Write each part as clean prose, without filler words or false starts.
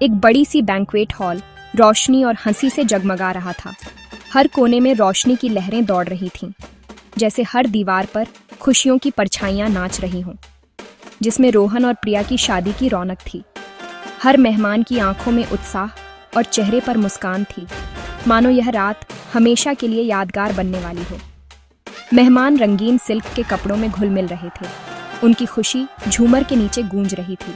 एक बड़ी सी banquet hall रोशनी और हंसी से जगमगा रहा था। हर कोने में रोशनी की लहरें दौड़ रही थीं, जैसे हर दीवार पर खुशियों की परछाइयां नाच रही हों। जिसमें रोहन और प्रिया की शादी की रौनक थी। हर मेहमान की आंखों में उत्साह और चेहरे पर मुस्कान थी, मानो यह रात हमेशा के लिए यादगार बनने वाली हो। मेहमान रंगीन सिल्क के कपड़ों में घुल मिल रहे थे। उनकी खुशी झूमर के नीचे गूंज रही थी।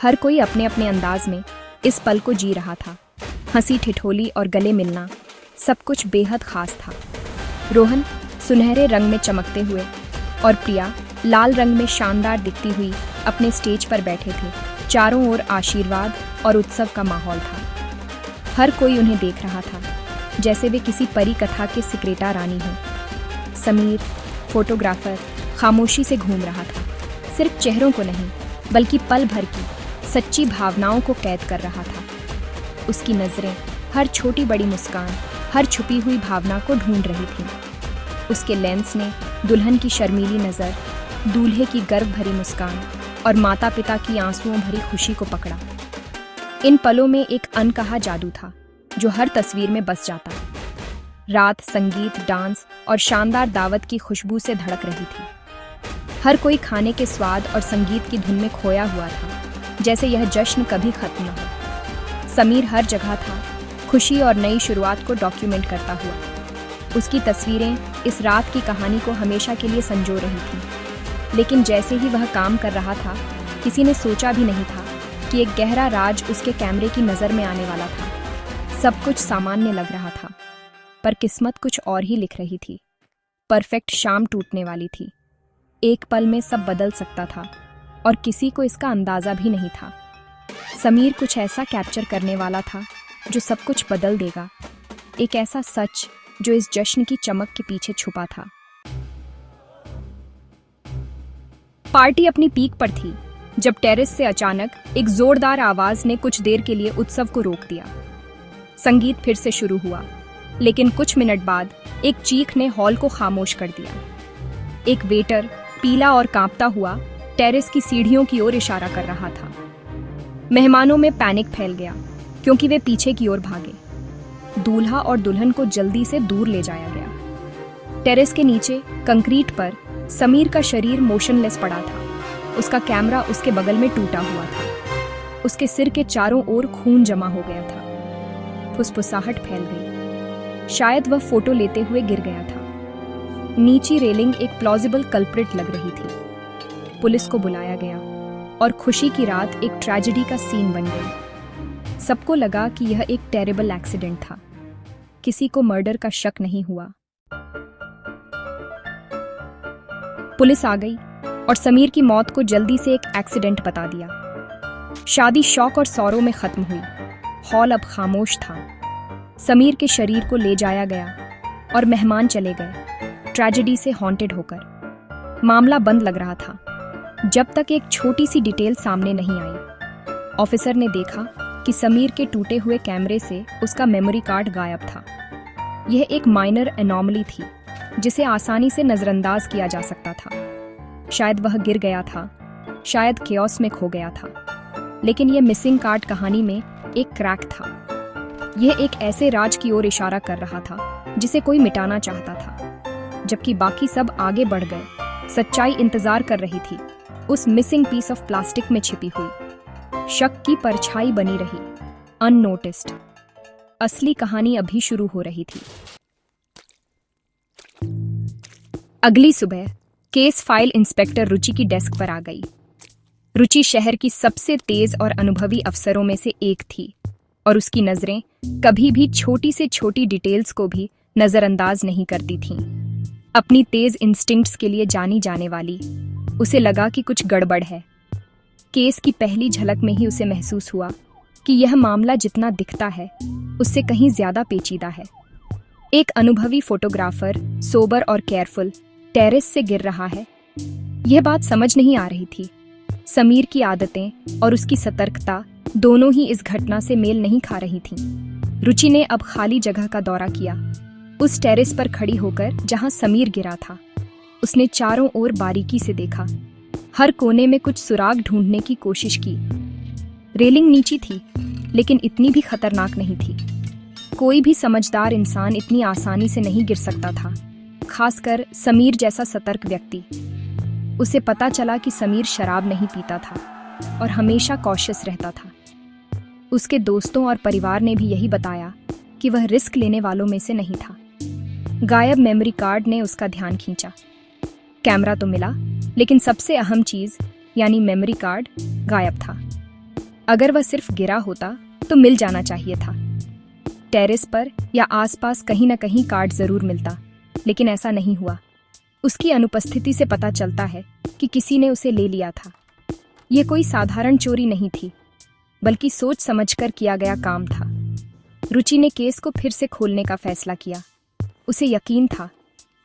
हर कोई अपने अपने अंदाज में इस पल को जी रहा था। हंसी ठिठोली और गले मिलना सब कुछ बेहद खास था। रोहन सुनहरे रंग में चमकते हुए और प्रिया लाल रंग में शानदार दिखती हुई अपने स्टेज पर बैठे थे। चारों ओर आशीर्वाद और उत्सव का माहौल था। हर कोई उन्हें देख रहा था, जैसे वे किसी परी कथा के सिक्रेटा रानी हों। समीर फोटोग्राफर खामोशी से घूम रहा था, सिर्फ चेहरों को नहीं बल्कि पल भर की सच्ची भावनाओं को कैद कर रहा था। उसकी नज़रें हर छोटी बड़ी मुस्कान, हर छुपी हुई भावना को ढूंढ रही थीं। उसके लेंस ने दुल्हन की शर्मीली नज़र, दूल्हे की गर्व भरी मुस्कान और माता पिता की आंसुओं भरी खुशी को पकड़ा। इन पलों में एक अनकहा जादू था जो हर तस्वीर में बस जाता। रात संगीत, डांस और शानदार दावत की खुशबू से धड़क रही थी। हर कोई खाने के स्वाद और संगीत की धुन में खोया हुआ था, जैसे यह जश्न कभी खत्म न हो। समीर हर जगह था, खुशी और नई शुरुआत को डॉक्यूमेंट करता हुआ। उसकी तस्वीरें इस रात की कहानी को हमेशा के लिए संजो रही थीं। लेकिन जैसे ही वह काम कर रहा था, किसी ने सोचा भी नहीं था कि एक गहरा राज उसके कैमरे की नज़र में आने वाला था। सब कुछ सामान्य लग रहा था, पर किस्मत कुछ और ही लिख रही थी। परफेक्ट शाम टूटने वाली थी। एक पल में सब बदल सकता था और किसी को इसका अंदाज़ा भी नहीं था। समीर कुछ ऐसा कैप्चर करने वाला था जो सब कुछ बदल देगा। एक ऐसा सच जो इस जश्न की चमक के पीछे छुपा था। पार्टी अपनी पीक पर थी जब टेरेस से अचानक एक जोरदार आवाज ने कुछ देर के लिए उत्सव को रोक दिया। संगीत फिर से शुरू हुआ, लेकिन कुछ मिनट बाद एक चीख ने हॉल को खामोश कर दिया। एक वेटर पीला और कांपता हुआ टेरेस की सीढ़ियों की ओर इशारा कर रहा था। मेहमानों में पैनिक फैल गया क्योंकि वे पीछे की ओर भागे। दूल्हा और दुल्हन को जल्दी से दूर ले जाया गया। टेरेस के नीचे कंक्रीट पर समीर का शरीर मोशनलेस पड़ा था। उसका कैमरा उसके बगल में टूटा हुआ था। उसके सिर के चारों ओर खून जमा हो गया था। फुसफुसाहट फैल गई। शायद वह फोटो लेते हुए गिर गया था। नीची रेलिंग एक प्लॉजिबल कल्प्रिट लग रही थी। पुलिस को बुलाया गया और खुशी की रात एक ट्रेजेडी का सीन बन गई। सबको लगा कि यह एक टेरेबल एक्सीडेंट था। किसी को मर्डर का शक नहीं हुआ। पुलिस आ गई और समीर की मौत को जल्दी से एक एक्सीडेंट बता दिया। शादी शौक और सौरों में खत्म हुई। हॉल अब खामोश था। समीर के शरीर को ले जाया गया और मेहमान चले गए, ट्रेजेडी से हॉन्टेड होकर। मामला बंद लग रहा था जब तक एक छोटी सी डिटेल सामने नहीं आई। ऑफिसर ने देखा कि समीर के टूटे हुए कैमरे से उसका मेमोरी कार्ड गायब था। यह एक माइनर एनॉमली थी जिसे आसानी से नजरअंदाज किया जा सकता था। शायद वह गिर गया था, शायद केओस में खो गया था, लेकिन यह मिसिंग कार्ड कहानी में एक क्रैक था। यह एक ऐसे राज की ओर इशारा कर रहा था जिसे कोई मिटाना चाहता था, जबकि बाकी सब आगे बढ़ गए। सच्चाई इंतजार कर रही थी, उस मिसिंग पीस ऑफ प्लास्टिक में छिपी हुई। शक की परछाई बनी रही, अननोटिस्ड। असली कहानी अभी शुरू हो रही थी। अगली सुबह केस फाइल इंस्पेक्टर रुचि की डेस्क पर आ गई। रुचि शहर की सबसे तेज और अनुभवी अफसरों में से एक थी और उसकी नजरें कभी भी छोटी से छोटी डिटेल्स को भी नजरअंदाज नहीं करती थीं। अपनी तेज इंस्टिंक्ट्स के लिए जानी जाने वाली, उसे लगा कि कुछ गड़बड़ है। केस की पहली झलक में ही उसे महसूस हुआ कि यह मामला जितना दिखता है उससे कहीं ज्यादा पेचीदा है। एक अनुभवी फोटोग्राफर सोबर और केयरफुल टेरेस से गिर रहा है, यह बात समझ नहीं आ रही थी। समीर की आदतें और उसकी सतर्कता दोनों ही इस घटना से मेल नहीं खा रही थीं। रुचि ने अब खाली जगह का दौरा किया। उस टेरेस पर खड़ी होकर जहां समीर गिरा था, उसने चारों ओर बारीकी से देखा। हर कोने में कुछ सुराग ढूंढने की कोशिश की। रेलिंग नीची थी, लेकिन इतनी भी खतरनाक नहीं थी। कोई भी समझदार इंसान इतनी आसानी से नहीं गिर सकता था, खासकर समीर जैसा सतर्क व्यक्ति। उसे पता चला कि समीर शराब नहीं पीता था और हमेशा कॉशियस रहता था। उसके दोस्तों और परिवार ने भी यही बताया कि वह रिस्क लेने वालों में से नहीं था। गायब मेमोरी कार्ड ने उसका ध्यान खींचा। कैमरा तो मिला, लेकिन सबसे अहम चीज यानी मेमोरी कार्ड गायब था। अगर वह सिर्फ गिरा होता तो मिल जाना चाहिए था। टेरेस पर या आसपास कहीं न कहीं कार्ड जरूर मिलता, लेकिन ऐसा नहीं हुआ। उसकी अनुपस्थिति से पता चलता है कि किसी ने उसे ले लिया था। यह कोई साधारण चोरी नहीं थी, बल्कि सोच समझकर किया गया काम था। रुचि ने केस को फिर से खोलने का फैसला किया। उसे यकीन था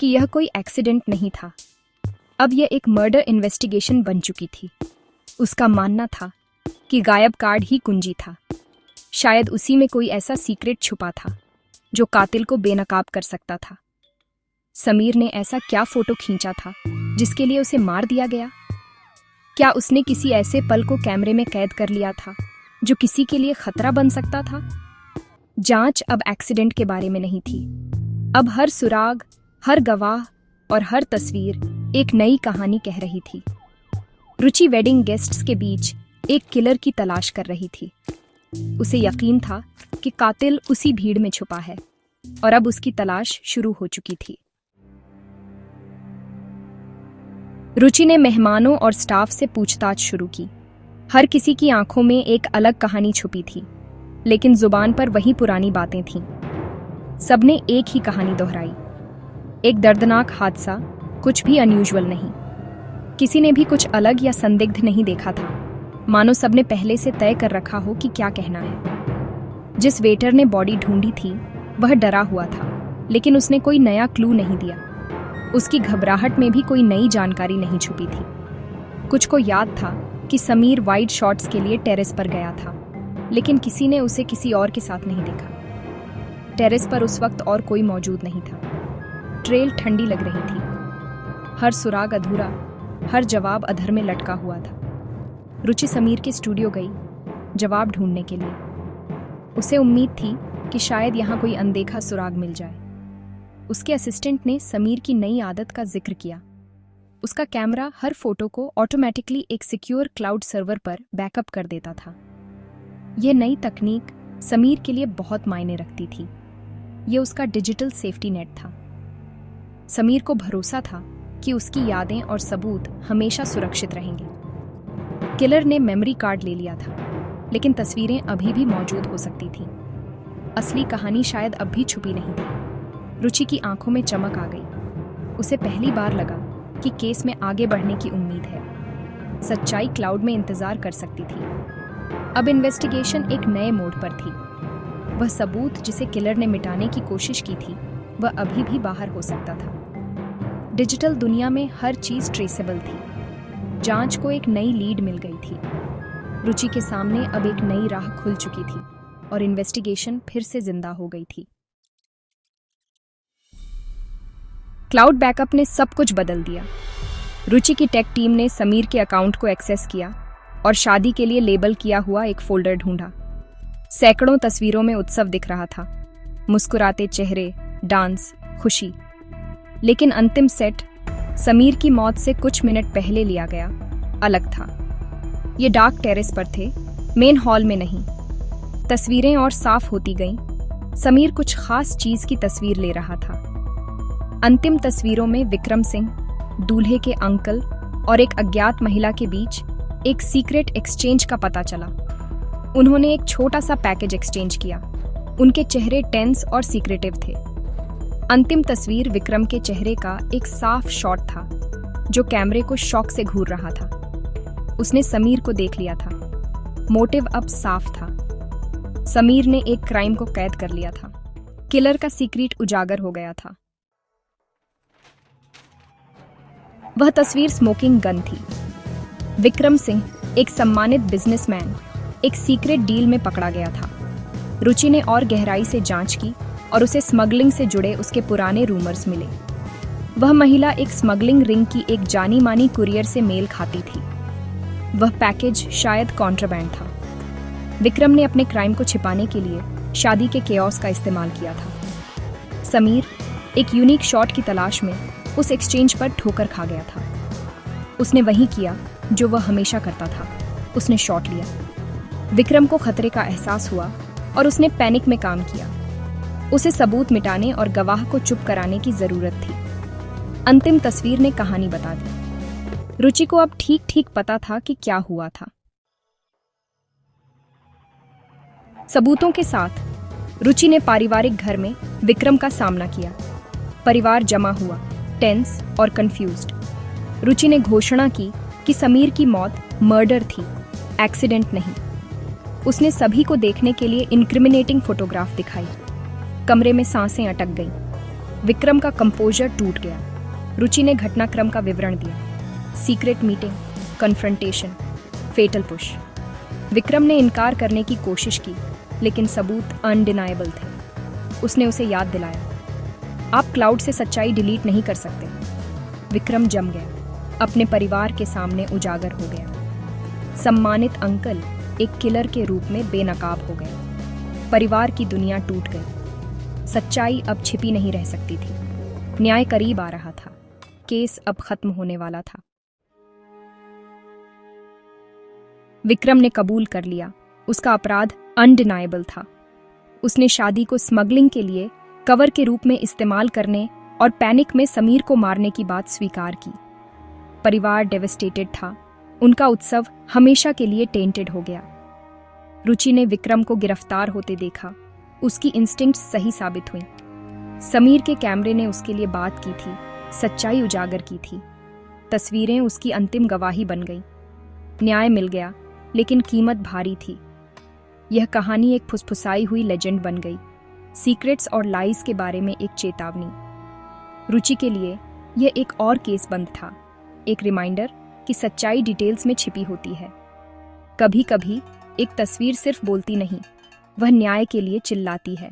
कि यह कोई एक्सीडेंट नहीं था। अब यह एक मर्डर इन्वेस्टिगेशन बन चुकी थी। उसका मानना था कि गायब कार्ड ही कुंजी था। शायद उसी में कोई ऐसा सीक्रेट छुपा था जो कातिल को बेनकाब कर सकता था। समीर ने ऐसा क्या फोटो खींचा था जिसके लिए उसे मार दिया गया? क्या उसने किसी ऐसे पल को कैमरे में कैद कर लिया था जो किसी के लिए खतरा बन सकता था? जांच अब एक्सीडेंट के बारे में नहीं थी। अब हर सुराग, हर गवाह और हर तस्वीर एक नई कहानी कह रही थी। रुचि वेडिंग गेस्ट्स के बीच एक किलर की तलाश कर रही थी। उसे यकीन था कि कातिल उसी भीड़ में छुपा है और अब उसकी तलाश शुरू हो चुकी थी। रुचि ने मेहमानों और स्टाफ से पूछताछ शुरू की। हर किसी की आंखों में एक अलग कहानी छुपी थी, लेकिन जुबान पर वही पुरानी बातें थीं। सबने एक ही कहानी दोहराई, एक दर्दनाक हादसा, कुछ भी अनयूजुअल नहीं। किसी ने भी कुछ अलग या संदिग्ध नहीं देखा था, मानो सबने पहले से तय कर रखा हो कि क्या कहना है। जिस वेटर ने बॉडी ढूंढी थी वह डरा हुआ था, लेकिन उसने कोई नया क्लू नहीं दिया। उसकी घबराहट में भी कोई नई जानकारी नहीं छुपी थी। कुछ को याद था कि समीर वाइड शॉट्स के लिए टेरेस पर गया था, लेकिन किसी ने उसे किसी और के साथ नहीं देखा। टेरेस पर उस वक्त और कोई मौजूद नहीं था। ट्रेल ठंडी लग रही थी, हर सुराग अधूरा, हर जवाब अधर में लटका हुआ था। रुचि समीर के स्टूडियो गई जवाब ढूंढने के लिए। उसे उम्मीद थी कि शायद यहाँ कोई अनदेखा सुराग मिल जाए। उसके असिस्टेंट ने समीर की नई आदत का जिक्र किया। उसका कैमरा हर फोटो को ऑटोमेटिकली एक सिक्योर क्लाउड सर्वर पर बैकअप कर देता था। यह नई तकनीक समीर के लिए बहुत मायने रखती थी। यह उसका डिजिटल सेफ्टी नेट था। समीर को भरोसा था कि उसकी यादें और सबूत हमेशा सुरक्षित रहेंगे। किलर ने मेमोरी कार्ड ले लिया था, लेकिन तस्वीरें अभी भी मौजूद हो सकती थीं। असली कहानी शायद अब भी छुपी नहीं थी। रुचि की आंखों में चमक आ गई। उसे पहली बार लगा कि केस में आगे बढ़ने की उम्मीद है। सच्चाई क्लाउड में इंतजार कर सकती थी। अब इन्वेस्टिगेशन एक नए मोड़ पर थी। वह सबूत जिसे किलर ने मिटाने की कोशिश की थी, वह अभी भी बाहर हो सकता था। डिजिटल दुनिया में हर चीज ट्रेसेबल थी। जांच को एक नई लीड मिल गई थी। रुचि के सामने अब एक नई राह खुल चुकी थी और इन्वेस्टिगेशन फिर से जिंदा हो गई थी। क्लाउड बैकअप ने सब कुछ बदल दिया। रुचि की टेक टीम ने समीर के अकाउंट को एक्सेस किया और शादी के लिए लेबल किया हुआ एक फोल्डर ढूंढा। सैकड़ों तस्वीरों में उत्सव दिख रहा था, मुस्कुराते चेहरे, डांस, खुशी। लेकिन अंतिम सेट समीर की मौत से कुछ मिनट पहले लिया गया अलग था। ये डार्क टेरेस पर थे, मेन हॉल में नहीं। तस्वीरें और साफ होती गईं। समीर कुछ खास चीज की तस्वीर ले रहा था। अंतिम तस्वीरों में विक्रम सिंह, दूल्हे के अंकल और एक अज्ञात महिला के बीच एक सीक्रेट एक्सचेंज का पता चला। उन्होंने एक छोटा सा पैकेज एक्सचेंज किया। उनके चेहरे टेंस और सीक्रेटिव थे। अंतिम तस्वीर विक्रम के चेहरे का एक साफ शॉट था जो कैमरे को शॉक से घूर रहा था। उसने समीर को देख लिया था। मोटिव अब साफ था। समीर ने एक क्राइम को कैद कर लिया था। किलर का सीक्रेट उजागर हो गया था। वह तस्वीर स्मोकिंग गन थी। विक्रम सिंह, एक सम्मानित बिजनेसमैन, एक सीक्रेट डील में पकड़ा गया था। रुचि ने और गहराई से जांच की और उसे स्मगलिंग से जुड़े उसके पुराने रूमर्स मिले। वह महिला एक स्मगलिंग रिंग की एक जानी मानी कुरियर से मेल खाती थी। वह पैकेज शायद कॉन्ट्राबैंड था। विक्रम ने अपने क्राइम को छिपाने के लिए शादी के केओस का इस्तेमाल किया था। समीर एक यूनिक शॉट की तलाश में उस एक्सचेंज पर ठोकर खा गया था। उसने वही किया जो वह हमेशा करता था, उसने शॉट लिया। विक्रम को खतरे का एहसास हुआ और उसने पैनिक में काम किया। उसे सबूत मिटाने और गवाह को चुप कराने की जरूरत थी। अंतिम तस्वीर ने कहानी बता दी। रुचि को अब ठीक ठीक पता था कि क्या हुआ था। सबूतों के साथ रुचि ने पारिवारिक घर में विक्रम का सामना किया। परिवार जमा हुआ, टेंस और कंफ्यूज्ड। रुचि ने घोषणा की कि समीर की मौत मर्डर थी, एक्सीडेंट नहीं। उसने सभी को देखने के लिए इनक्रिमिनेटिंग फोटोग्राफ दिखाई। कमरे में सांसें अटक गईं। विक्रम का कंपोजर टूट गया। रुचि ने घटनाक्रम का विवरण दिया। Secret meeting, confrontation, fatal push. Vikram ने इनकार करने की कोशिश की, लेकिन सबूत अनडिनाएबल थे। उसने उसे याद दिलाया, आप क्लाउड से सच्चाई डिलीट नहीं कर सकते। विक्रम जम गया, अपने परिवार के सामने उजागर हो गया। सम्मानित अंकल एक किलर के रूप में बेनकाब हो गए। परिवार की दुनिया टूट गई। सच्चाई अब छिपी नहीं रह सकती थी। न्याय करीब आ रहा था। केस अब खत्म होने वाला था। विक्रम ने कबूल कर लिया, उसका अपराध अनडिनाएबल था। उसने शादी को स्मगलिंग के लिए कवर के रूप में इस्तेमाल करने और पैनिक में समीर को मारने की बात स्वीकार की। परिवार डेवस्टेटेड था। उनका उत्सव हमेशा के लिए टेंटेड हो गया। रुचि ने विक्रम को गिरफ्तार होते देखा। उसकी इंस्टिंक्ट सही साबित हुई। समीर के कैमरे ने उसके लिए बात की थी, सच्चाई उजागर की थी। तस्वीरें उसकी अंतिम गवाही बन गई। न्याय मिल गया, लेकिन कीमत भारी थी। यह कहानी एक फुसफुसाई हुई लेजेंड बन गई, सीक्रेट्स और लाइज के बारे में एक चेतावनी। रुचि के लिए यह एक और केस बंद था, एक रिमाइंडर कि सच्चाई डिटेल्स में छिपी होती है। कभी कभी एक तस्वीर सिर्फ बोलती नहीं, वह न्याय के लिए चिल्लाती है।